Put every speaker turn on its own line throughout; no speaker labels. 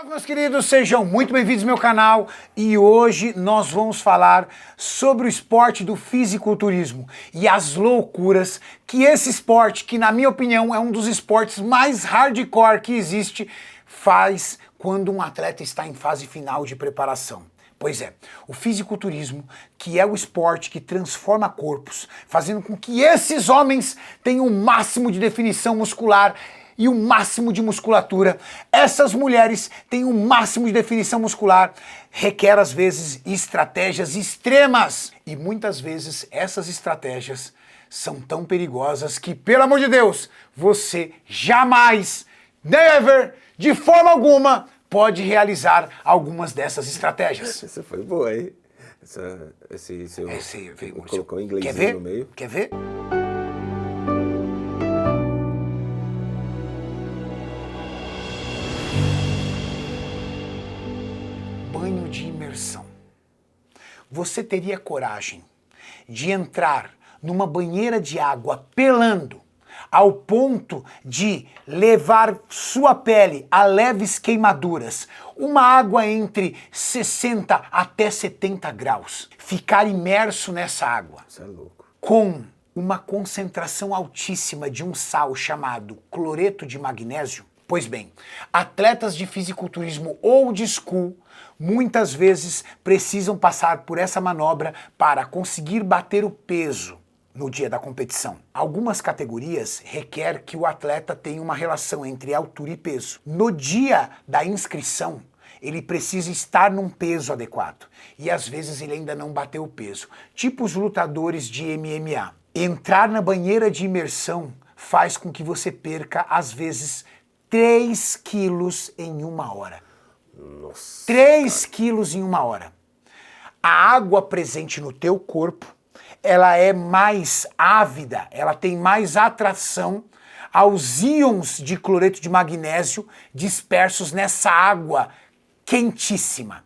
Salve, meus queridos, sejam muito bem-vindos ao meu canal e hoje nós vamos falar sobre o esporte do fisiculturismo e as loucuras que esse esporte, que na minha opinião é um dos esportes mais hardcore que existe, faz quando um atleta está em fase final de preparação. Pois é, o fisiculturismo, que é o esporte que transforma corpos, fazendo com que esses homens tenham o máximo de definição muscular e o máximo de musculatura, essas mulheres têm o máximo de definição muscular, requer às vezes estratégias extremas. E muitas vezes essas estratégias são tão perigosas que, pelo amor de Deus, você jamais, never, de forma alguma, pode realizar algumas dessas estratégias.
Essa foi boa, hein? Esse
veio,
colocou um inglês no meio.
Quer ver? Banho de imersão. Você teria coragem de entrar numa banheira de água pelando ao ponto de levar sua pele a leves queimaduras, uma água entre 60 até 70 graus, ficar imerso nessa água?
Isso é louco.
Com uma concentração altíssima de um sal chamado cloreto de magnésio? Pois bem, atletas de fisiculturismo old school muitas vezes precisam passar por essa manobra para conseguir bater o peso no dia da competição. Algumas categorias requer que o atleta tenha uma relação entre altura e peso. No dia da inscrição, ele precisa estar num peso adequado e às vezes ele ainda não bateu o peso, tipo os lutadores de MMA. Entrar na banheira de imersão faz com que você perca às vezes 3 quilos em uma hora.
Nossa,
3 quilos em uma hora. A água presente no teu corpo, ela é mais ávida, ela tem mais atração aos íons de cloreto de magnésio dispersos nessa água quentíssima.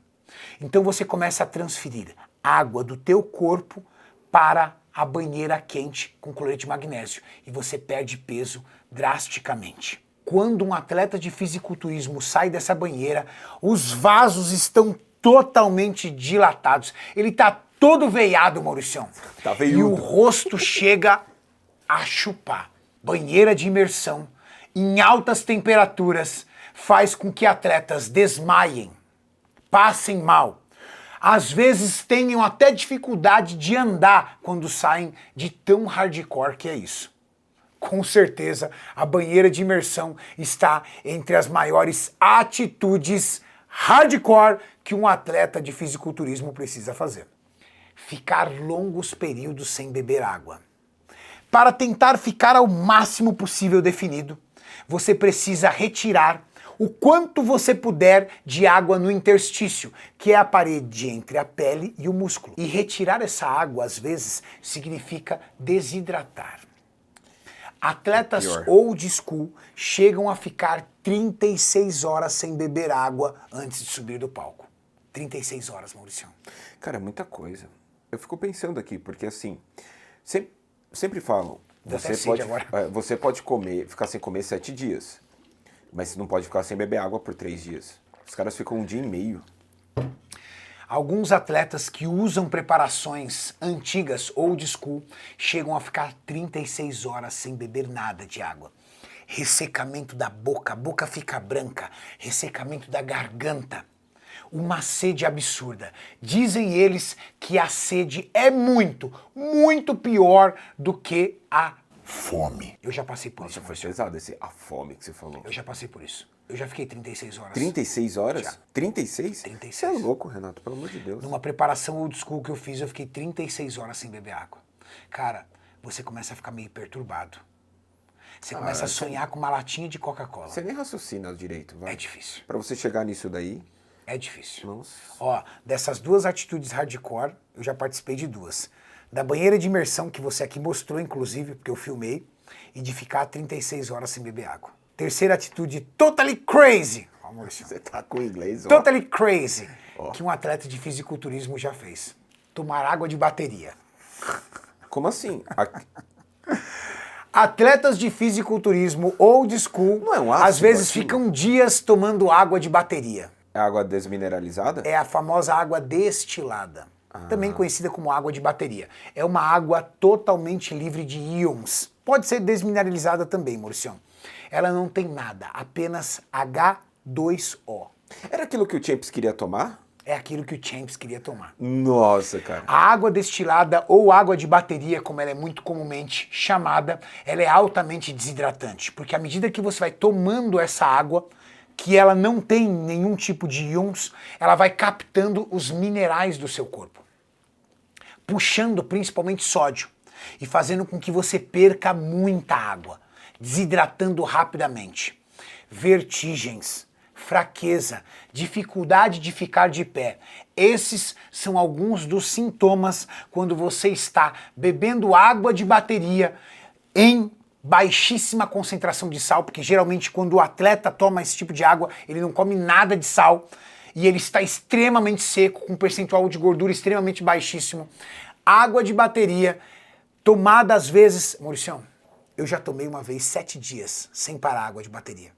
Então você começa a transferir água do teu corpo para a banheira quente com cloreto de magnésio e você perde peso drasticamente. Quando um atleta de fisiculturismo sai dessa banheira, os vasos estão totalmente dilatados. Ele está todo veiado, Mauricião.
Tá veiudo.
E o rosto chega a chupar. Banheira de imersão, em altas temperaturas, faz com que atletas desmaiem, passem mal. Às vezes tenham até dificuldade de andar quando saem de tão hardcore que é isso. Com certeza, a banheira de imersão está entre as maiores atitudes hardcore que um atleta de fisiculturismo precisa fazer. Ficar longos períodos sem beber água. Para tentar ficar ao máximo possível definido, você precisa retirar o quanto você puder de água no interstício, que é a parede entre a pele e o músculo. E retirar essa água, às vezes, significa desidratar. Atletas old school chegam a ficar 36 horas sem beber água antes de subir do palco. 36 horas, Maurício.
Cara, é muita coisa. Eu fico pensando aqui, porque assim, sempre falam, você pode ficar sem comer 7 dias, mas você não pode ficar sem beber água por 3 dias. Os caras ficam 1 dia e meio.
Alguns atletas que usam preparações antigas, old school, chegam a ficar 36 horas sem beber nada de água. Ressecamento da boca, a boca fica branca, ressecamento da garganta. Uma sede absurda. Dizem eles que a sede é muito, muito pior do que a fome. Eu já passei por isso.
Foi pesado a fome que você falou.
Eu já passei por isso. Eu já fiquei 36 horas.
36 horas?
Já.
36?
36.
Você é louco, Renato, pelo amor de Deus.
Numa preparação old school que eu fiz, eu fiquei 36 horas sem beber água. Cara, você começa a ficar meio perturbado. Você começa a sonhar com uma latinha de Coca-Cola.
Você nem raciocina direito, vai.
É difícil.
Pra você chegar nisso daí...
É difícil.
Nossa.
Ó, dessas 2 atitudes hardcore, eu já participei de 2. Da banheira de imersão, que você aqui mostrou, inclusive, porque eu filmei, e de ficar 36 horas sem beber água. Terceira atitude, totally crazy. Ó, Maurício.
Você tá com inglês, ó.
Totally crazy.
Ó.
Que um atleta de fisiculturismo já fez. Tomar água de bateria.
Como assim?
Atletas de fisiculturismo old school,
Não é um ácido
às vezes
aquilo?
ficam dias tomando água de bateria.
É água desmineralizada?
É a famosa água destilada, também conhecida como água de bateria. É uma água totalmente livre de íons. Pode ser desmineralizada também, Mauricião. Ela não tem nada, apenas H2O.
Era aquilo que o Champs queria tomar?
É aquilo que o Champs queria tomar.
Nossa, cara.
A água destilada ou água de bateria, como ela é muito comumente chamada, ela é altamente desidratante, porque à medida que você vai tomando essa água, que ela não tem nenhum tipo de íons, ela vai captando os minerais do seu corpo, puxando principalmente sódio e fazendo com que você perca muita água, desidratando rapidamente. Vertigens, fraqueza, dificuldade de ficar de pé. Esses são alguns dos sintomas quando você está bebendo água de bateria em baixíssima concentração de sal, porque geralmente quando o atleta toma esse tipo de água, ele não come nada de sal e ele está extremamente seco, com um percentual de gordura extremamente baixíssimo. Água de bateria, tomada às vezes... Mauricião, eu já tomei uma vez 7 dias sem parar água de bateria.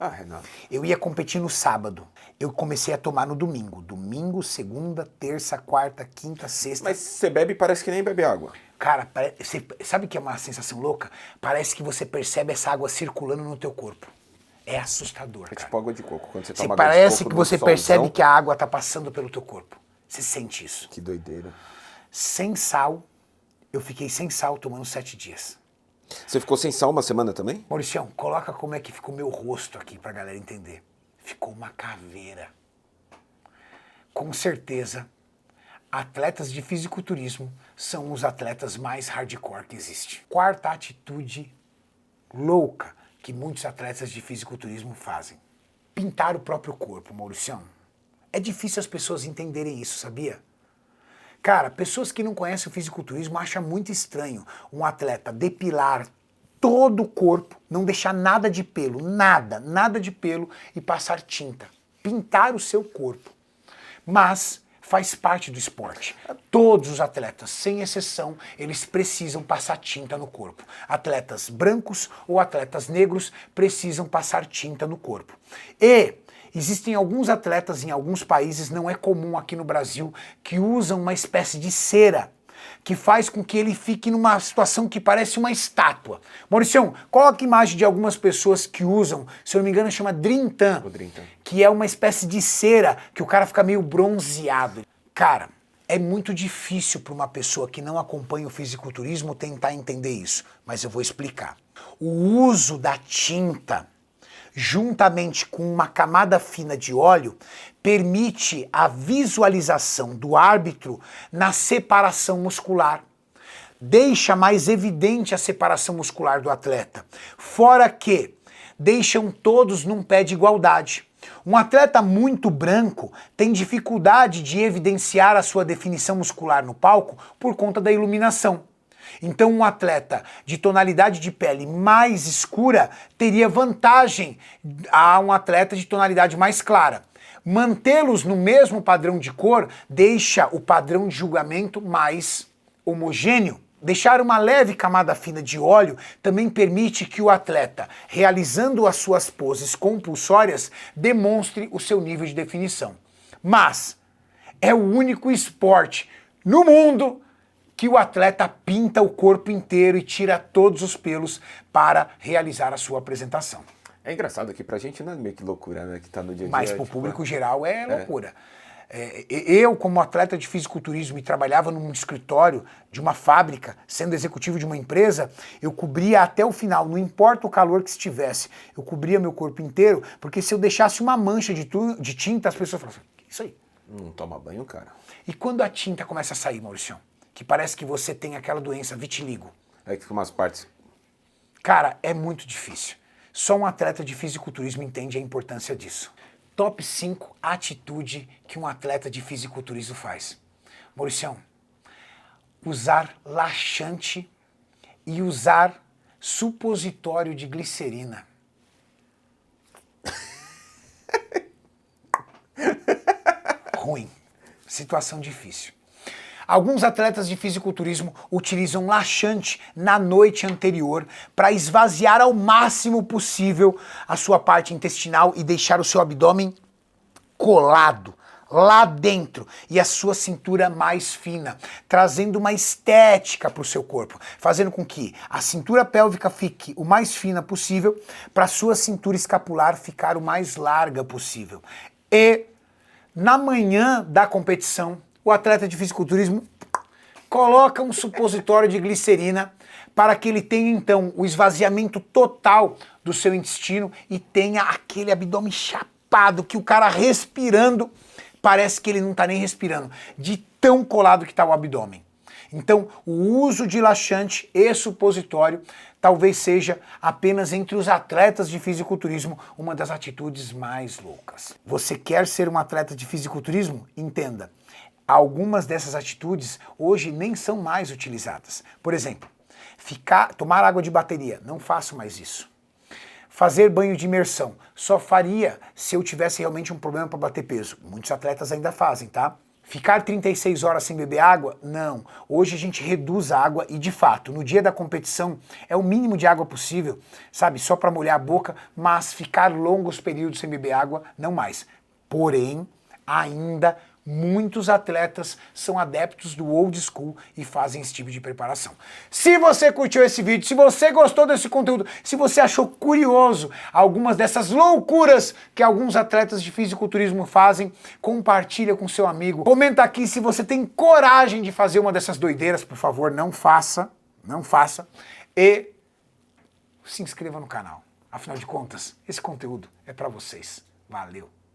Ah, Renato.
Eu ia competir no sábado. Eu comecei a tomar no domingo. Domingo, segunda, terça, quarta, quinta, sexta.
Mas você bebe e parece que nem bebe água.
Cara, você sabe que é uma sensação louca? Parece que você percebe essa água circulando no teu corpo. É assustador,
É
cara.
tipo água de coco. Quando você toma água de
Parece
coco
que
no
você
solzão,
percebe que a água tá passando pelo teu corpo. Você sente isso.
Que doideira.
Sem sal, eu fiquei sem sal tomando 7 dias.
Você ficou sem sal uma semana também?
Mauricião, coloca como é que ficou meu rosto aqui pra galera entender. Ficou uma caveira. Com certeza, atletas de fisiculturismo são os atletas mais hardcore que existe. Quarta atitude louca que muitos atletas de fisiculturismo fazem. Pintar o próprio corpo, Mauricião. É difícil as pessoas entenderem isso, sabia? Cara, pessoas que não conhecem o fisiculturismo acham muito estranho um atleta depilar todo o corpo, não deixar nada de pelo, nada de pelo e passar tinta. Pintar o seu corpo. Mas faz parte do esporte. Todos os atletas, sem exceção, eles precisam passar tinta no corpo. Atletas brancos ou atletas negros precisam passar tinta no corpo. E existem alguns atletas em alguns países, não é comum aqui no Brasil, que usam uma espécie de cera que faz com que ele fique numa situação que parece uma estátua. Mauricião, coloca a imagem de algumas pessoas que usam, se eu não me engano chama Dream Tan, que é uma espécie de cera que o cara fica meio bronzeado. Cara, é muito difícil para uma pessoa que não acompanha o fisiculturismo tentar entender isso, mas eu vou explicar. O uso da tinta juntamente com uma camada fina de óleo, permite a visualização do árbitro na separação muscular. Deixa mais evidente a separação muscular do atleta. Fora que deixam todos num pé de igualdade. Um atleta muito branco tem dificuldade de evidenciar a sua definição muscular no palco por conta da iluminação. Então um atleta de tonalidade de pele mais escura teria vantagem a um atleta de tonalidade mais clara. Mantê-los no mesmo padrão de cor deixa o padrão de julgamento mais homogêneo. Deixar uma leve camada fina de óleo também permite que o atleta, realizando as suas poses compulsórias, demonstre o seu nível de definição. Mas é o único esporte no mundo que o atleta pinta o corpo inteiro e tira todos os pelos para realizar a sua apresentação.
É engraçado que pra gente não é meio que loucura, né? Que tá no dia a dia.
Mas pro público geral é loucura. Eu, como atleta de fisiculturismo e trabalhava num escritório de uma fábrica, sendo executivo de uma empresa, eu cobria até o final, não importa o calor que estivesse, eu cobria meu corpo inteiro, porque se eu deixasse uma mancha de tinta, as pessoas falavam, isso aí.
Não toma banho, cara.
E quando a tinta começa a sair, Maurício, que parece que você tem aquela doença, vitiligo.
É que fica umas partes.
Cara, é muito difícil. Só um atleta de fisiculturismo entende a importância disso. Top 5 atitude que um atleta de fisiculturismo faz. Mauricião, usar laxante e usar supositório de glicerina. Ruim. Situação difícil. Alguns atletas de fisiculturismo utilizam laxante na noite anterior para esvaziar ao máximo possível a sua parte intestinal e deixar o seu abdômen colado lá dentro e a sua cintura mais fina, trazendo uma estética para o seu corpo, fazendo com que a cintura pélvica fique o mais fina possível para a sua cintura escapular ficar o mais larga possível. E na manhã da competição, o atleta de fisiculturismo coloca um supositório de glicerina para que ele tenha então o esvaziamento total do seu intestino e tenha aquele abdômen chapado que o cara respirando parece que ele não está nem respirando, de tão colado que está o abdômen. Então, o uso de laxante e supositório talvez seja apenas entre os atletas de fisiculturismo uma das atitudes mais loucas. Você quer ser um atleta de fisiculturismo? Entenda, algumas dessas atitudes hoje nem são mais utilizadas. Por exemplo, tomar água de bateria, não faço mais isso. Fazer banho de imersão, só faria se eu tivesse realmente um problema para bater peso. Muitos atletas ainda fazem, tá? Ficar 36 horas sem beber água? Não. Hoje a gente reduz a água e, de fato, no dia da competição é o mínimo de água possível, sabe? Só para molhar a boca, mas ficar longos períodos sem beber água, não mais. Porém, ainda muitos atletas são adeptos do old school e fazem esse tipo de preparação. Se você curtiu esse vídeo, se você gostou desse conteúdo, se você achou curioso algumas dessas loucuras que alguns atletas de fisiculturismo fazem, compartilha com seu amigo. Comenta aqui se você tem coragem de fazer uma dessas doideiras, por favor, não faça, não faça. E se inscreva no canal. Afinal de contas, esse conteúdo é para vocês. Valeu!